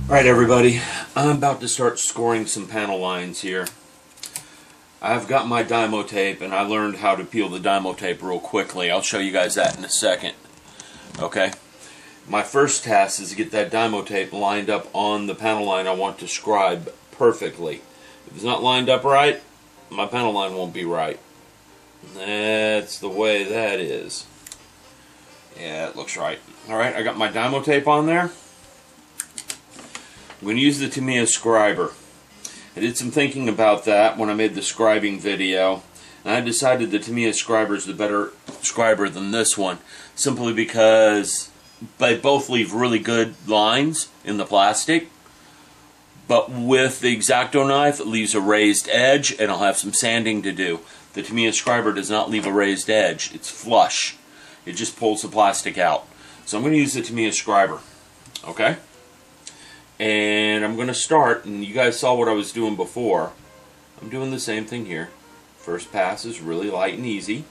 Alright everybody, I'm about to start scoring some panel lines here. I've got my Dymo tape and I learned how to peel the Dymo tape real quickly. I'll show you guys that in a second. Okay, my first task is to get that Dymo tape lined up on the panel line I want to scribe perfectly. If it's not lined up right, my panel line won't be right. That's the way that is. Yeah, it looks right. Alright, I got my Dymo tape on there. I'm going to use the Tamiya scriber. I did some thinking about that when I made the scribing video, and I decided the Tamiya scriber is the better scriber than this one, simply because they both leave really good lines in the plastic, but with the X-Acto knife it leaves a raised edge and I'll have some sanding to do. The Tamiya scriber does not leave a raised edge, it's flush. It just pulls the plastic out. So I'm going to use the Tamiya scriber. Okay? And I'm going to start, and you guys saw what I was doing before. I'm doing the same thing here. First pass is really light and easy,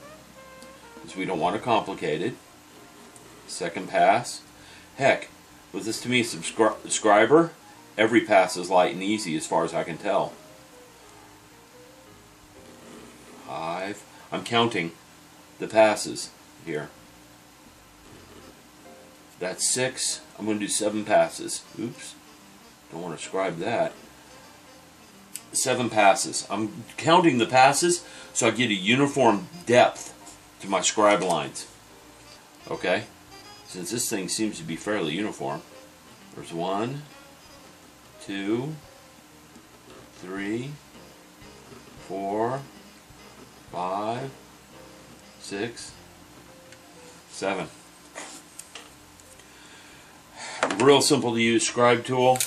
because we don't want to complicate it. Second pass, heck, with this Tamiya scriber, every pass is light and easy as far as I can tell. 5. I'm counting the passes here. That's 6. I'm going to do 7 passes. Oops. Don't want to scribe that. 7 passes. I'm counting the passes so I get a uniform depth to my scribe lines. Okay? Since this thing seems to be fairly uniform. There's 1, 2, 3, 4, 5, 6, 7. Real simple to use scribe tool.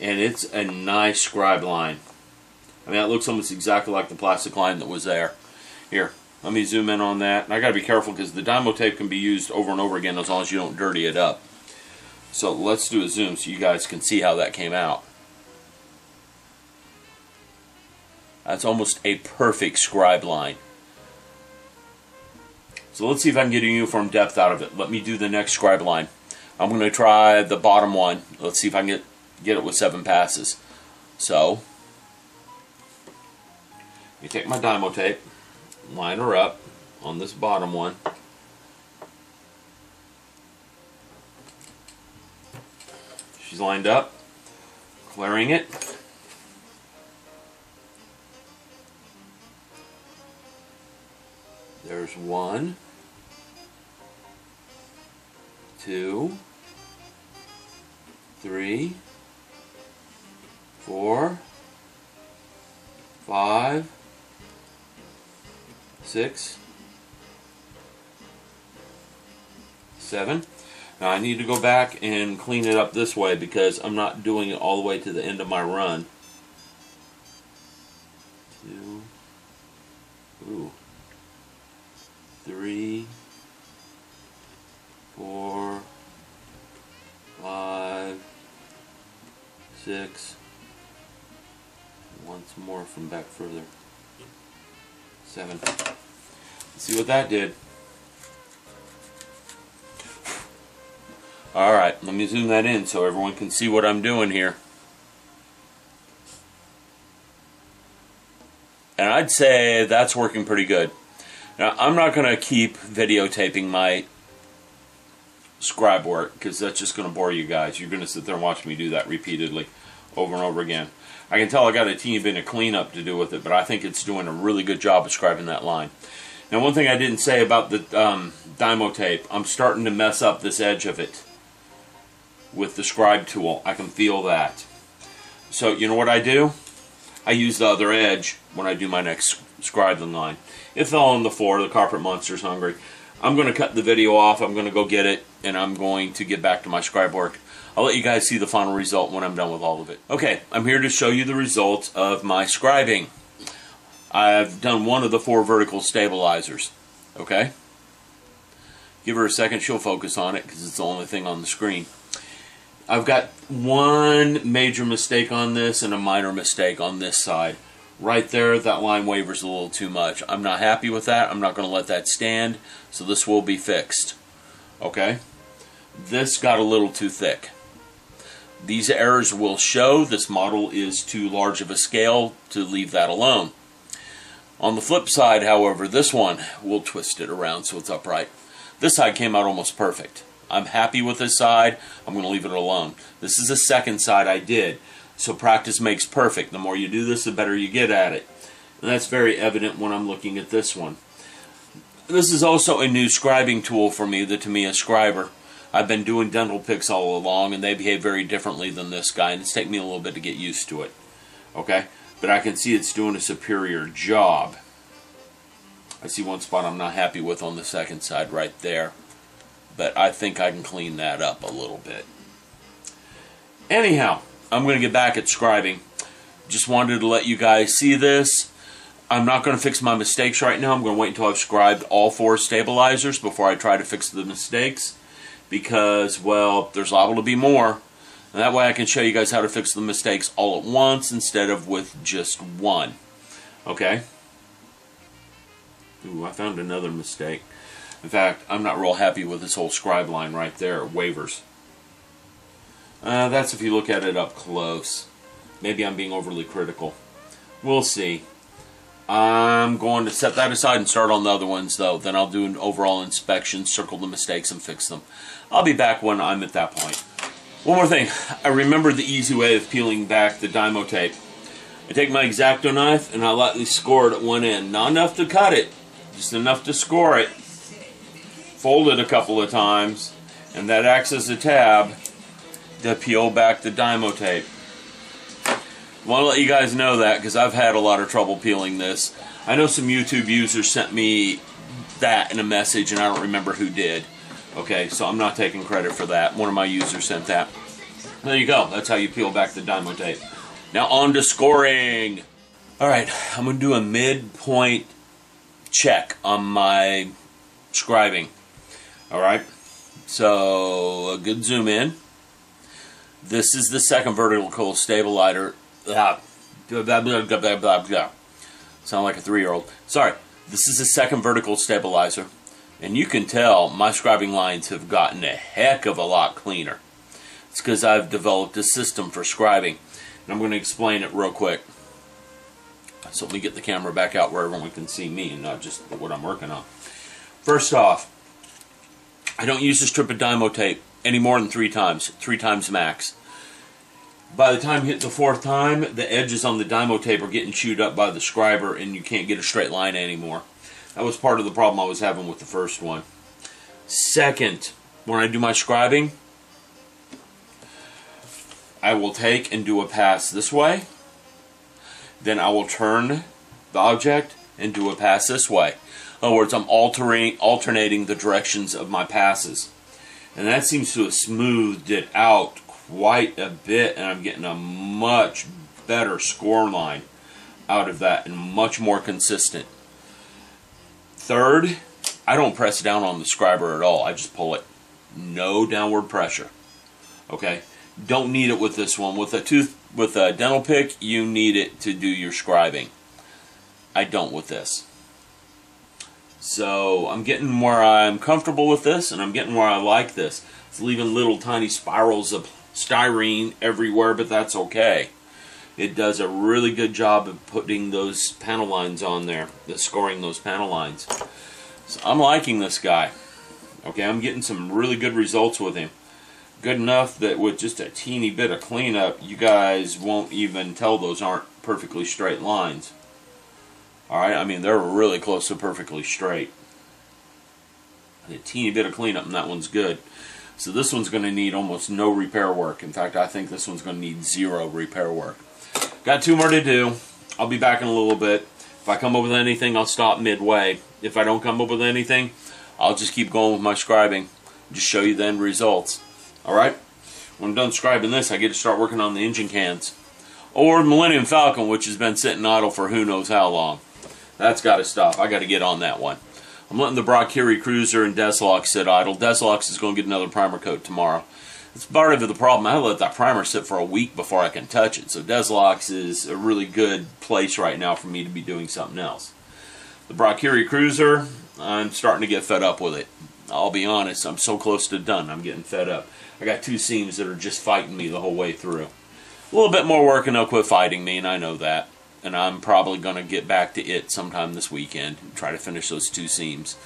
And it's a nice scribe line. I mean, it looks almost exactly like the plastic line that was there. Here, let me zoom in on that. And I gotta be careful because the Dymo tape can be used over and over again as long as you don't dirty it up. So let's do a zoom so you guys can see how that came out. That's almost a perfect scribe line. So let's see if I can get a uniform depth out of it. Let me do the next scribe line. I'm going to try the bottom one. Let's see if I can get it with 7 passes. So, you take my Dymo tape, line her up on this bottom one. She's lined up, clearing it. There's 1, 2, 3, 4, 5, 6, 7. Now I need to go back and clean it up this way because I'm not doing it all the way to the end of my run. 2, 3, 4, 5, 6. Once more from back further. 7. Let's see what that did. Alright, let me zoom that in so everyone can see what I'm doing here. And I'd say that's working pretty good. Now, I'm not going to keep videotaping my scribe work because that's just going to bore you guys. You're going to sit there and watch me do that repeatedly over and over again. I can tell I got a teeny bit of cleanup to do with it, but I think it's doing a really good job of scribing that line. Now, one thing I didn't say about the Dymo tape, I'm starting to mess up this edge of it with the scribe tool. I can feel that. So, you know what I do? I use the other edge when I do my next scribing line. It fell on the floor. The carpet monster's hungry. I'm going to cut the video off. I'm going to go get it, and I'm going to get back to my scribe work. I'll let you guys see the final result when I'm done with all of it. Okay, I'm here to show you the results of my scribing. I've done one of the 4 vertical stabilizers. Okay? Give her a second, she'll focus on it because it's the only thing on the screen. I've got one major mistake on this and a minor mistake on this side. Right there, that line wavers a little too much. I'm not happy with that. I'm not going to let that stand, so this will be fixed. Okay? This got a little too thick. These errors will show. This model is too large of a scale to leave that alone. On the flip side, however, this one will twist it around so it's upright. This side came out almost perfect. I'm happy with this side. I'm going to leave it alone. This is the second side I did. So practice makes perfect. The more you do this, the better you get at it. And that's very evident when I'm looking at this one. This is also a new scribing tool for me, the Tamiya Scriber. I've been doing dental picks all along, and they behave very differently than this guy, and it's taken me a little bit to get used to it. Okay? But I can see it's doing a superior job. I see one spot I'm not happy with on the second side right there. But I think I can clean that up a little bit. Anyhow, I'm going to get back at scribing. Just wanted to let you guys see this. I'm not going to fix my mistakes right now. I'm going to wait until I've scribed all 4 stabilizers before I try to fix the mistakes. Because, well, there's liable to be more. And that way I can show you guys how to fix the mistakes all at once instead of with just one. Okay? Ooh, I found another mistake. In fact, I'm not real happy with this whole scribe line right there. It wavers. That's if you look at it up close. Maybe I'm being overly critical. We'll see. I'm going to set that aside and start on the other ones, though. Then I'll do an overall inspection, circle the mistakes, and fix them. I'll be back when I'm at that point. One more thing. I remember the easy way of peeling back the Dymo tape. I take my X-Acto knife and I lightly score it at one end. Not enough to cut it, just enough to score it. Fold it a couple of times, and that acts as a tab to peel back the Dymo tape. I want to let you guys know that because I've had a lot of trouble peeling this. I know some YouTube users sent me that in a message, and I don't remember who did. Okay, so I'm not taking credit for that. One of my users sent that. There you go. That's how you peel back the Dymo tape. Now on to scoring. Alright, I'm going to do a midpoint check on my scribing. Alright, so a good zoom in. This is the second vertical stabilizer. Sound like a 3-year-old. Sorry, this is the second vertical stabilizer. And you can tell my scribing lines have gotten a heck of a lot cleaner. It's because I've developed a system for scribing. And I'm going to explain it real quick. So let me get the camera back out where everyone can see me and not just what I'm working on. First off, I don't use a strip of Dymo tape any more than 3 times. 3 times max. By the time you hit the 4th time, the edges on the Dymo tape are getting chewed up by the scriber and you can't get a straight line anymore. That was part of the problem I was having with the first one. Second, when I do my scribing, I will take and do a pass this way. Then I will turn the object and do a pass this way. In other words, I'm alternating the directions of my passes. And that seems to have smoothed it out quite a bit, and I'm getting a much better score line out of that and much more consistent. Third, I don't press down on the scriber at all. I just pull it. No downward pressure. Okay? Don't need it with this one. With a dental pick, you need it to do your scribing. I don't with this. So I'm getting where I'm comfortable with this, and I'm getting where I like this. It's leaving little tiny spirals of styrene everywhere, but that's okay. It does a really good job of putting those panel lines on there, scoring those panel lines. So I'm liking this guy. Okay, I'm getting some really good results with him. Good enough that with just a teeny bit of cleanup, you guys won't even tell those aren't perfectly straight lines. Alright, I mean, they're really close to perfectly straight. A teeny bit of cleanup and that one's good. So this one's going to need almost no repair work. In fact, I think this one's going to need 0 repair work. Got 2 more to do. I'll be back in a little bit. If I come up with anything, I'll stop midway. If I don't come up with anything, I'll just keep going with my scribing. Just show you the end results. Alright? When I'm done scribing this, I get to start working on the engine cans. Or the Millennium Falcon, which has been sitting idle for who knows how long. That's got to stop. I got to get on that one. I'm letting the Brocchieri Cruiser and Deslux sit idle. Deslux is going to get another primer coat tomorrow. It's part of the problem. I let that primer sit for a week before I can touch it. So Deslux is a really good place right now for me to be doing something else. The Brocchieri Cruiser, I'm starting to get fed up with it. I'll be honest, I'm so close to done, I'm getting fed up. I got 2 seams that are just fighting me the whole way through. A little bit more work and they'll quit fighting me, and I know that. And I'm probably going to get back to it sometime this weekend and try to finish those 2 seams.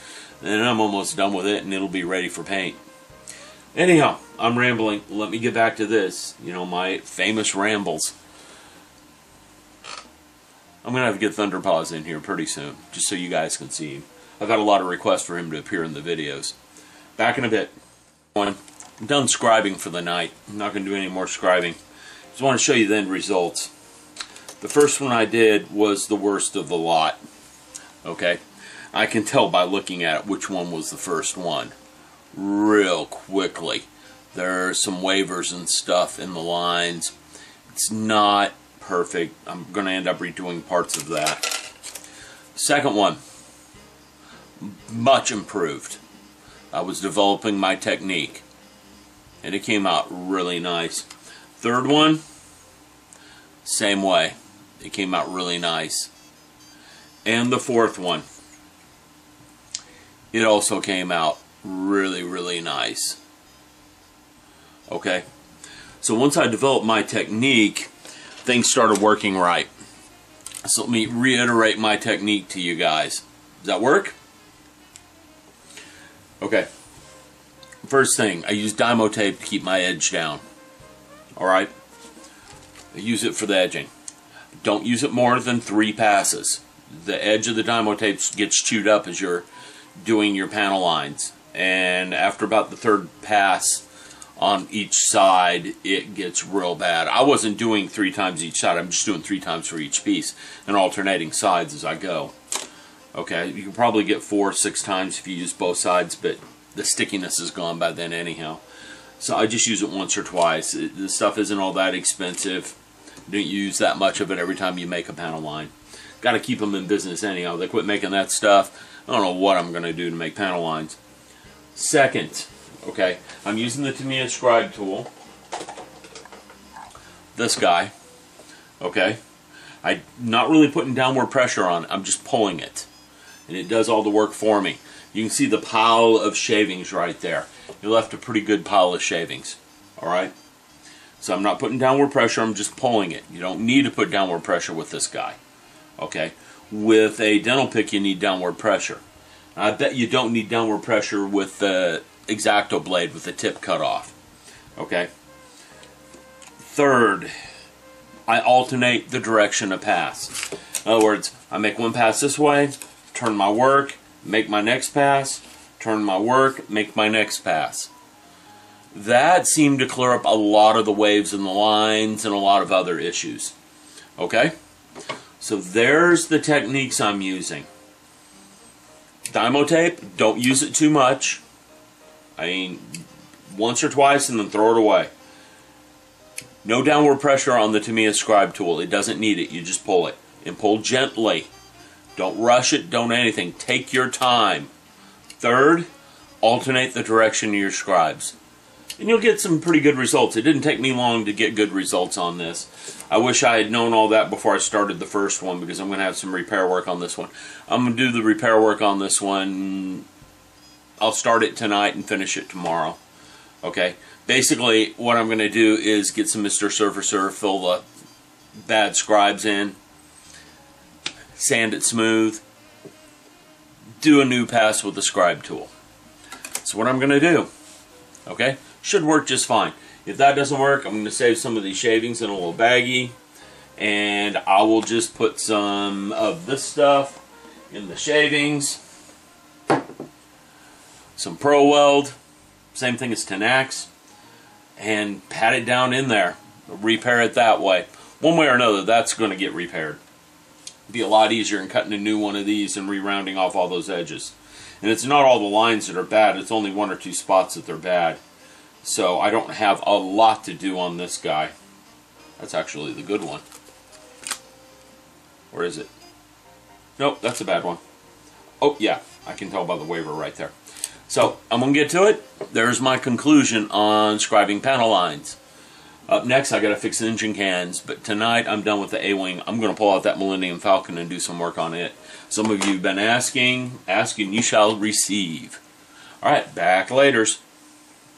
And then I'm almost done with it and it'll be ready for paint. Anyhow, I'm rambling. Let me get back to this. You know, my famous rambles. I'm going to have to get Thunderpaws in here pretty soon, just so you guys can see him. I've had a lot of requests for him to appear in the videos. Back in a bit. I'm done scribing for the night. I'm not going to do any more scribing. Just want to show you the end results. The first one I did was the worst of the lot. Okay? I can tell by looking at it which one was the first one. Real quickly. There are some wavers and stuff in the lines. It's not perfect. I'm going to end up redoing parts of that. Second one. Much improved. I was developing my technique. And it came out really nice. Third one. Same way. It came out really nice. And the fourth one. It also came out really, really nice. Okay? So once I developed my technique, things started working right. So let me reiterate my technique to you guys. Does that work? Okay. First thing, I use Dymo tape to keep my edge down. Alright? I use it for the edging. Don't use it more than 3 passes. The edge of the Dymo tape gets chewed up as you're doing your panel lines. And after about the 3rd pass on each side, it gets real bad. I wasn't doing 3 times each side. I'm just doing 3 times for each piece and alternating sides as I go. Okay, you can probably get 4 or 6 times if you use both sides, but the stickiness is gone by then anyhow. So I just use it once or twice. The stuff isn't all that expensive. You don't use that much of it every time you make a panel line. Got to keep them in business anyhow. They quit making that stuff. I don't know what I'm going to do to make panel lines. Second, okay, I'm using the Tamiya Scribe tool. This guy. Okay. I'm not really putting downward pressure on it. I'm just pulling it. And it does all the work for me. You can see the pile of shavings right there. You left a pretty good pile of shavings. Alright? So I'm not putting downward pressure, I'm just pulling it. You don't need to put downward pressure with this guy. Okay? With a dental pick you need downward pressure. I bet you don't need downward pressure with the X-Acto blade with the tip cut off. Okay? Third, I alternate the direction of pass. In other words, I make one pass this way, turn my work, make my next pass, turn my work, make my next pass. That seemed to clear up a lot of the waves in the lines and a lot of other issues. Okay? So there's the techniques I'm using. Dymo tape, don't use it too much. I mean, once or twice and then throw it away. No downward pressure on the Tamiya Scribe tool. It doesn't need it. You just pull it. And pull gently. Don't rush it. Don't anything. Take your time. Third, alternate the direction of your scribes. And you'll get some pretty good results. It didn't take me long to get good results on this. I wish I had known all that before I started the first one, because I'm going to have some repair work on this one. I'm going to do the repair work on this one. I'll start it tonight and finish it tomorrow. Okay? Basically, what I'm going to do is get some Mr. Surfacer, fill the bad scribes in, sand it smooth, do a new pass with the scribe tool. That's what I'm going to do. Okay? Should work just fine. If that doesn't work, I'm going to save some of these shavings in a little baggie, and I will just put some of this stuff in the shavings, some Pro Weld, same thing as Tenax, and pat it down in there. Repair it that way. One way or another, that's going to get repaired. It'd be a lot easier than cutting a new one of these and re-rounding off all those edges. And it's not all the lines that are bad, it's only 1 or 2 spots that they're bad. So I don't have a lot to do on this guy. That's actually the good one. Or is it? Nope, that's a bad one. Oh yeah, I can tell by the waver right there. So I'm going to get to it. There's my conclusion on scribing panel lines. Up next, I got to fix engine cans, but tonight I'm done with the A-Wing. I'm going to pull out that Millennium Falcon and do some work on it. Some of you have been asking, you shall receive. Alright, back laters.